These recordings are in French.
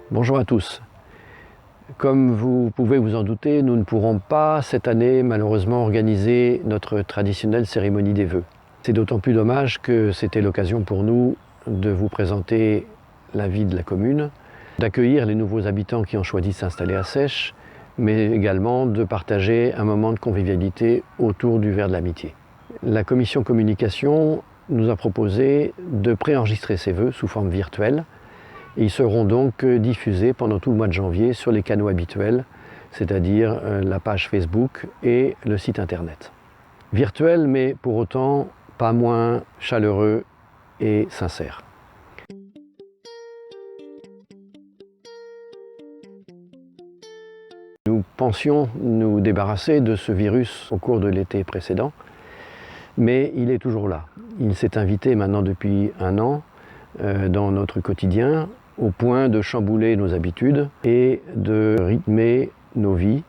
Bonjour à tous. Comme vous pouvez vous en douter, nous ne pourrons pas cette année malheureusement organiser notre traditionnelle cérémonie des vœux. C'est d'autant plus dommage que c'était l'occasion pour nous de vous présenter la vie de la commune, d'accueillir les nouveaux habitants qui ont choisi de s'installer à Seiches, mais également de partager un moment de convivialité autour du verre de l'amitié. La commission communication nous a proposé de préenregistrer ces vœux sous forme virtuelle. Ils seront donc diffusés pendant tout le mois de janvier sur les canaux habituels, c'est-à-dire la page Facebook et le site internet. Virtuel, mais pour autant pas moins chaleureux et sincère. Nous pensions nous débarrasser de ce virus au cours de l'été précédent, mais il est toujours là. Il s'est invité maintenant depuis un an dans notre quotidien, au point de chambouler nos habitudes et de rythmer nos vies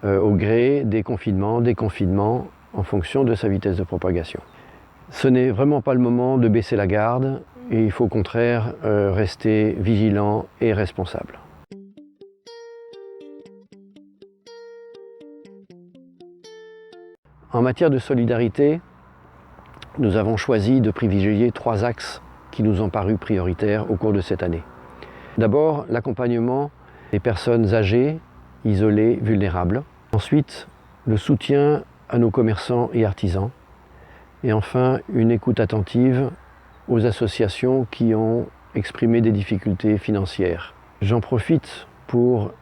au gré des confinements, déconfinements, en fonction de sa vitesse de propagation. Ce n'est vraiment pas le moment de baisser la garde et il faut au contraire rester vigilant et responsable. En matière de solidarité, nous avons choisi de privilégier 3 axes qui nous ont paru prioritaires au cours de cette année. D'abord, l'accompagnement des personnes âgées, isolées, vulnérables. Ensuite, le soutien à nos commerçants et artisans. Et enfin, une écoute attentive aux associations qui ont exprimé des difficultés financières. J'en profite pour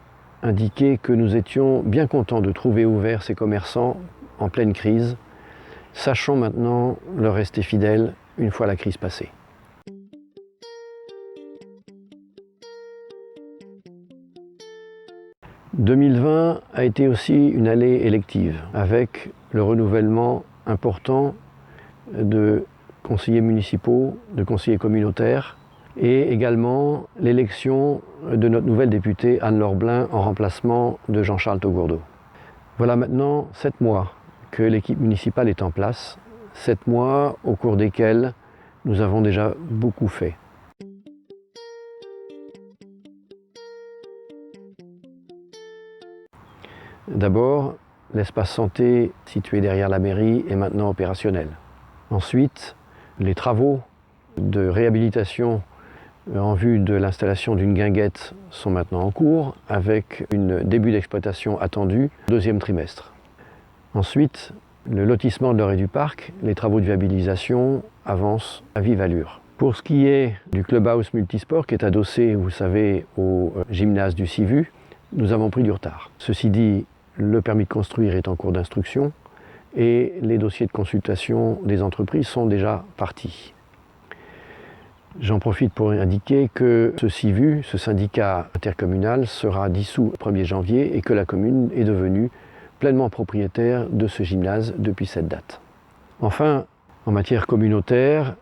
indiquer que nous étions bien contents de trouver ouverts ces commerçants en pleine crise. Sachons maintenant leur rester fidèles une fois la crise passée. « 2020 a été aussi une année élective, avec le renouvellement important de conseillers municipaux, de conseillers communautaires, et également l'élection de notre nouvelle députée Anne-Laure Blin en remplacement de Jean-Charles Taugourdeau. Voilà maintenant 7 mois que l'équipe municipale est en place, 7 mois au cours desquels nous avons déjà beaucoup fait. D'abord, l'espace santé situé derrière la mairie est maintenant opérationnel. Ensuite, les travaux de réhabilitation en vue de l'installation d'une guinguette sont maintenant en cours, avec un début d'exploitation attendu au 2e trimestre. Ensuite, le lotissement de l'Orée du Parc, les travaux de viabilisation avancent à vive allure. Pour ce qui est du clubhouse multisport qui est adossé, vous savez, au gymnase du Civu, nous avons pris du retard. Ceci dit, le permis de construire est en cours d'instruction et les dossiers de consultation des entreprises sont déjà partis. J'en profite pour indiquer que ce CIVU, ce syndicat intercommunal, sera dissous le 1er janvier et que la commune est devenue pleinement propriétaire de ce gymnase depuis cette date. Enfin, en matière communautaire,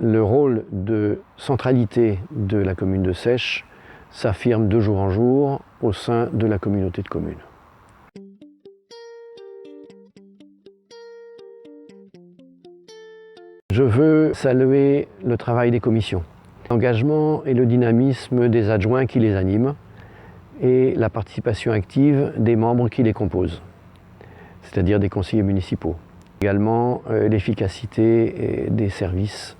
le rôle de centralité de la commune de Seiches s'affirme de jour en jour au sein de la communauté de communes. Je veux saluer le travail des commissions, l'engagement et le dynamisme des adjoints qui les animent et la participation active des membres qui les composent, c'est-à-dire des conseillers municipaux. Également l'efficacité des services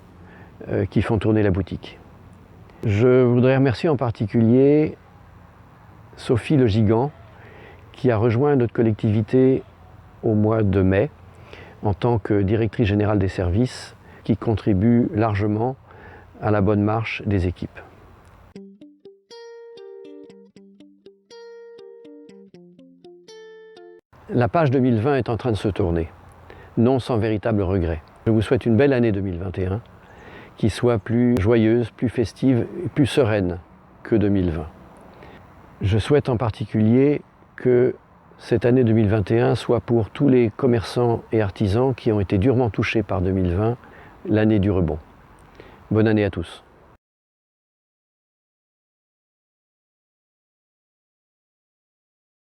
qui font tourner la boutique. Je voudrais remercier en particulier Sophie Le Gigant qui a rejoint notre collectivité au mois de mai en tant que directrice générale des services qui contribue largement à la bonne marche des équipes. La page 2020 est en train de se tourner, non sans véritable regret. Je vous souhaite une belle année 2021, qui soit plus joyeuse, plus festive et plus sereine que 2020. Je souhaite en particulier que cette année 2021 soit pour tous les commerçants et artisans qui ont été durement touchés par 2020, l'année du rebond. Bonne année à tous.